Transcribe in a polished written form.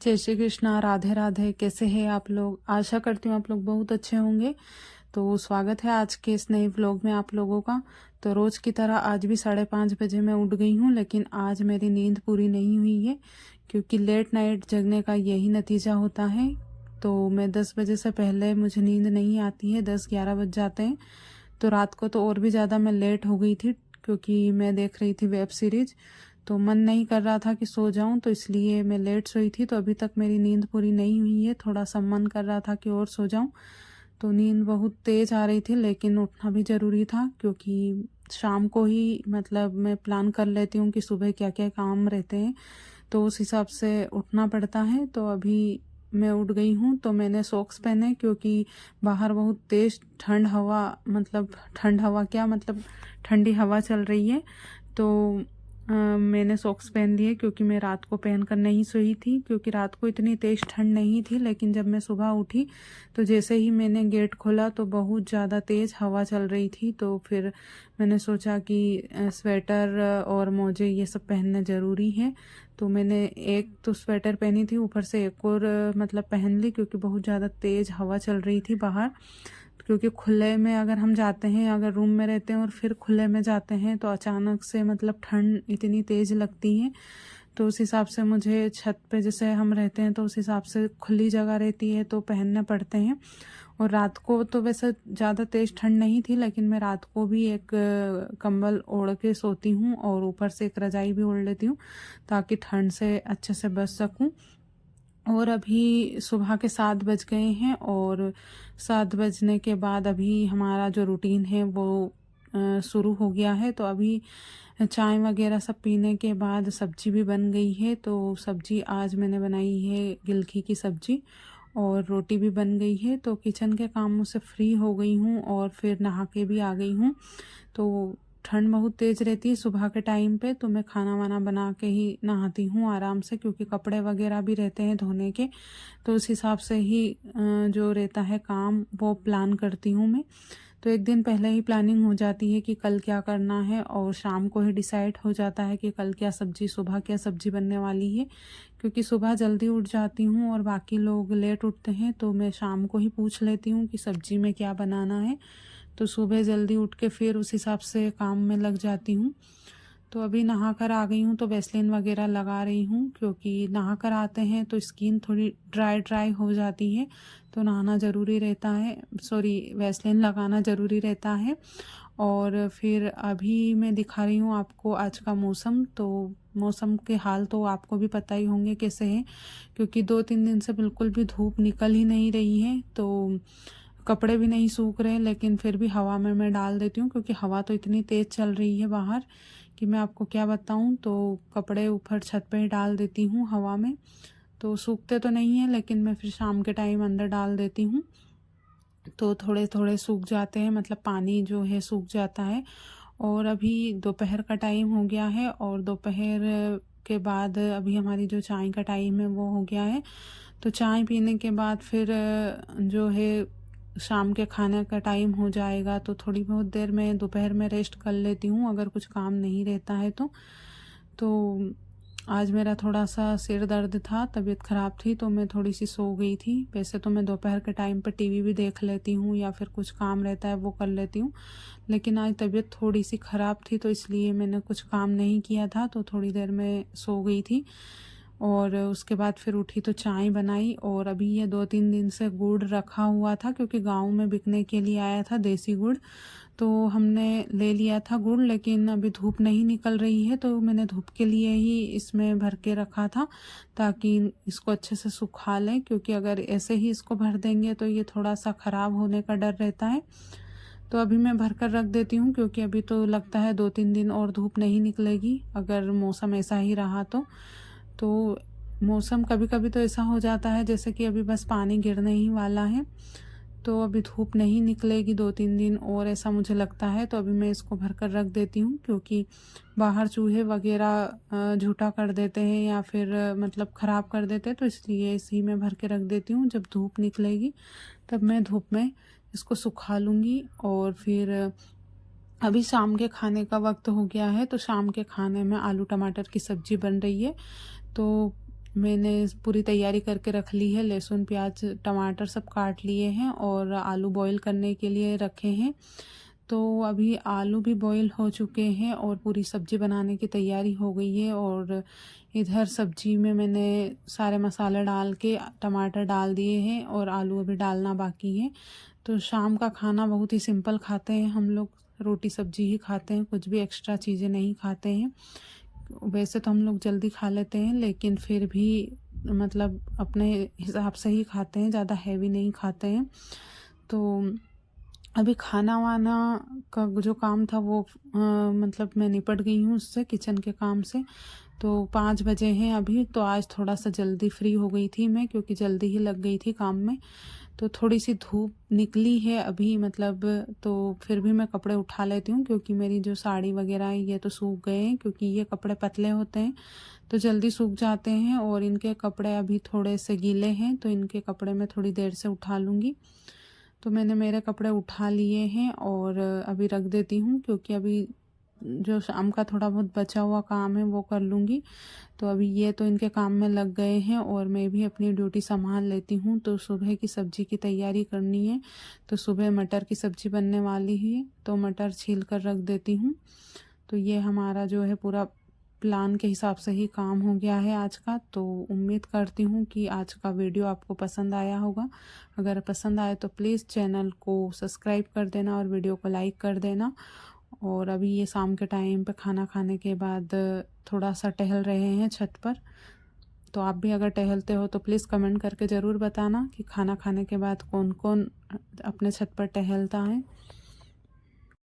जय श्री कृष्णा। राधे राधे। कैसे हैं आप लोग? आशा करती हूँ आप लोग बहुत अच्छे होंगे। तो स्वागत है आज के इस नए व्लॉग में आप लोगों का। तो रोज़ की तरह आज भी 5:30 बजे मैं उठ गई हूँ, लेकिन आज मेरी नींद पूरी नहीं हुई है क्योंकि लेट नाइट जगने का यही नतीजा होता है। तो मैं 10 बजे से पहले मुझे नींद नहीं आती है, 10-11 बज जाते हैं। तो रात को तो और भी ज़्यादा मैं लेट हो गई थी क्योंकि मैं देख रही थी वेब सीरीज। तो मन नहीं कर रहा था कि सो जाऊं, तो इसलिए मैं लेट सोई थी। तो अभी तक मेरी नींद पूरी नहीं हुई है। थोड़ा सा मन कर रहा था कि और सो जाऊं। तो नींद बहुत तेज़ आ रही थी, लेकिन उठना भी ज़रूरी था क्योंकि शाम को ही मतलब मैं प्लान कर लेती हूँ कि सुबह क्या क्या काम रहते हैं, तो उस हिसाब से उठना पड़ता है। तो अभी मैं उठ गई हूँ। तो मैंने सॉक्स पहने क्योंकि बाहर बहुत तेज़ ठंड हवा, मतलब ठंड हवा क्या, मतलब ठंडी हवा चल रही है। तो मैंने सॉक्स पहन लिए क्योंकि मैं रात को पहन कर नहीं सोई थी, क्योंकि रात को इतनी तेज़ ठंड नहीं थी। लेकिन जब मैं सुबह उठी तो जैसे ही मैंने गेट खोला तो बहुत ज़्यादा तेज़ हवा चल रही थी। तो फिर मैंने सोचा कि स्वेटर और मोजे ये सब पहनना ज़रूरी है। तो मैंने एक तो स्वेटर पहनी थी, ऊपर से एक और मतलब पहन ली क्योंकि बहुत ज़्यादा तेज़ हवा चल रही थी बाहर। क्योंकि खुले में अगर हम जाते हैं, अगर रूम में रहते हैं और फिर खुले में जाते हैं तो अचानक से मतलब ठंड इतनी तेज़ लगती है। तो उस हिसाब से मुझे छत पे जैसे हम रहते हैं तो उस हिसाब से खुली जगह रहती है तो पहनने पड़ते हैं। और रात को तो वैसे ज़्यादा तेज़ ठंड नहीं थी, लेकिन मैं रात को भी एक कंबल ओढ़ के सोती हूँ और ऊपर से एक रजाई भी ओढ़ लेती हूँ ताकि ठंड से अच्छे से बच सकूँ। और अभी सुबह के 7 बज गए हैं और 7 बजने के बाद अभी हमारा जो रूटीन है वो शुरू हो गया है। तो अभी चाय वगैरह सब पीने के बाद सब्जी भी बन गई है। तो सब्जी आज मैंने बनाई है गिलकी की सब्जी, और रोटी भी बन गई है। तो किचन के कामों से फ्री हो गई हूँ और फिर नहा के भी आ गई हूँ। तो ठंड बहुत तेज़ रहती है सुबह के टाइम पे, तो मैं खाना वाना बना के ही नहाती हूँ आराम से, क्योंकि कपड़े वगैरह भी रहते हैं धोने के। तो उस हिसाब से ही जो रहता है काम वो प्लान करती हूँ मैं। तो एक दिन पहले ही प्लानिंग हो जाती है कि कल क्या करना है, और शाम को ही डिसाइड हो जाता है कि कल क्या सब्ज़ी, सुबह क्या सब्ज़ी बनने वाली है। क्योंकि सुबह जल्दी उठ जाती हूँ और बाकी लोग लेट उठते हैं, तो मैं शाम को ही पूछ लेती हूँ कि सब्ज़ी में क्या बनाना है। तो सुबह जल्दी उठ के फिर उस हिसाब से काम में लग जाती हूँ। तो अभी नहा कर आ गई हूँ तो वैसलीन वगैरह लगा रही हूँ, क्योंकि नहा कर आते हैं तो स्किन थोड़ी ड्राई ड्राई हो जाती है। तो नहाना ज़रूरी रहता है, सॉरी वैसलीन लगाना ज़रूरी रहता है। और फिर अभी मैं दिखा रही हूँ आपको आज का मौसम। तो मौसम के हाल तो आपको भी पता ही होंगे कैसे हैं, क्योंकि 2-3 दिन से बिल्कुल भी धूप निकल ही नहीं रही है। तो कपड़े भी नहीं सूख रहे, लेकिन फिर भी हवा में मैं डाल देती हूँ क्योंकि हवा तो इतनी तेज़ चल रही है बाहर कि मैं आपको क्या बताऊँ। तो कपड़े ऊपर छत पे ही डाल देती हूँ हवा में। तो सूखते तो नहीं है, लेकिन मैं फिर शाम के टाइम अंदर डाल देती हूँ तो थोड़े थोड़े सूख जाते हैं, मतलब पानी जो है सूख जाता है। और अभी दोपहर का टाइम हो गया है और दोपहर के बाद अभी हमारी जो चाय का टाइम है वो हो गया है। तो चाय पीने के बाद फिर जो है शाम के खाने का टाइम हो जाएगा। तो थोड़ी बहुत देर मैं दोपहर में रेस्ट कर लेती हूँ अगर कुछ काम नहीं रहता है तो आज मेरा थोड़ा सा सिर दर्द था, तबीयत ख़राब थी तो मैं थोड़ी सी सो गई थी। वैसे तो मैं दोपहर के टाइम पर टीवी भी देख लेती हूँ या फिर कुछ काम रहता है वो कर लेती हूँ, लेकिन आज तबीयत थोड़ी सी ख़राब थी तो इसलिए मैंने कुछ काम नहीं किया था। तो थोड़ी देर में सो गई थी और उसके बाद फिर उठी तो चाय बनाई। और अभी ये 2-3 दिन से गुड़ रखा हुआ था क्योंकि गांव में बिकने के लिए आया था देसी गुड़, तो हमने ले लिया था गुड़। लेकिन अभी धूप नहीं निकल रही है तो मैंने धूप के लिए ही इसमें भर के रखा था ताकि इसको अच्छे से सुखा लें, क्योंकि अगर ऐसे ही इसको भर देंगे तो ये थोड़ा सा ख़राब होने का डर रहता है। तो अभी मैं भर कर रख देती हूँ क्योंकि अभी तो लगता है 2-3 दिन और धूप नहीं निकलेगी अगर मौसम ऐसा ही रहा तो मौसम कभी कभी तो ऐसा हो जाता है जैसे कि अभी बस पानी गिरने ही वाला है, तो अभी धूप नहीं निकलेगी 2-3 दिन और, ऐसा मुझे लगता है। तो अभी मैं इसको भर कर रख देती हूँ क्योंकि बाहर चूहे वगैरह झूठा कर देते हैं या फिर मतलब ख़राब कर देते हैं, तो इसलिए इसी में भर के रख देती हूँ। जब धूप निकलेगी तब मैं धूप में इसको सुखा लूँगी। और फिर अभी शाम के खाने का वक्त हो गया है, तो शाम के खाने में आलू टमाटर की सब्ज़ी बन रही है। तो मैंने पूरी तैयारी करके रख ली है। लहसुन प्याज टमाटर सब काट लिए हैं और आलू बॉईल करने के लिए रखे हैं। तो अभी आलू भी बॉईल हो चुके हैं और पूरी सब्ज़ी बनाने की तैयारी हो गई है। और इधर सब्ज़ी में मैंने सारे मसाले डाल के टमाटर डाल दिए हैं और आलू अभी डालना बाकी है। तो शाम का खाना बहुत ही सिंपल खाते हैं हम लोग, रोटी सब्ज़ी ही खाते हैं, कुछ भी एक्स्ट्रा चीज़ें नहीं खाते हैं। वैसे तो हम लोग जल्दी खा लेते हैं, लेकिन फिर भी मतलब अपने हिसाब से ही खाते हैं, ज़्यादा हैवी नहीं खाते हैं। तो अभी खाना वाना का जो काम था वो मतलब मैं निपट गई हूँ उससे, किचन के काम से। तो 5 बजे हैं अभी, तो आज थोड़ा सा जल्दी फ्री हो गई थी मैं, क्योंकि जल्दी ही लग गई थी काम में। तो थोड़ी सी धूप निकली है अभी मतलब, तो फिर भी मैं कपड़े उठा लेती हूँ, क्योंकि मेरी जो साड़ी वगैरह है ये तो सूख गए हैं, क्योंकि ये कपड़े पतले होते हैं तो जल्दी सूख जाते हैं। और इनके कपड़े अभी थोड़े से गीले हैं, तो इनके कपड़े मैं थोड़ी देर से उठा लूँगी। तो मैंने मेरे कपड़े उठा लिए हैं और अभी रख देती हूँ, क्योंकि अभी जो शाम का थोड़ा बहुत बचा हुआ काम है वो कर लूँगी। तो अभी ये तो इनके काम में लग गए हैं और मैं भी अपनी ड्यूटी संभाल लेती हूँ। तो सुबह की सब्ज़ी की तैयारी करनी है, तो सुबह मटर की सब्ज़ी बनने वाली है, तो मटर छील कर रख देती हूँ। तो ये हमारा जो है पूरा प्लान के हिसाब से ही काम हो गया है आज का। तो उम्मीद करती हूँ कि आज का वीडियो आपको पसंद आया होगा। अगर पसंद आए तो प्लीज़ चैनल को सब्सक्राइब कर देना और वीडियो को लाइक कर देना। और अभी ये शाम के टाइम पे खाना खाने के बाद थोड़ा सा टहल रहे हैं छत पर। तो आप भी अगर टहलते हो तो प्लीज़ कमेंट करके ज़रूर बताना कि खाना खाने के बाद कौन कौन अपने छत पर टहलता है।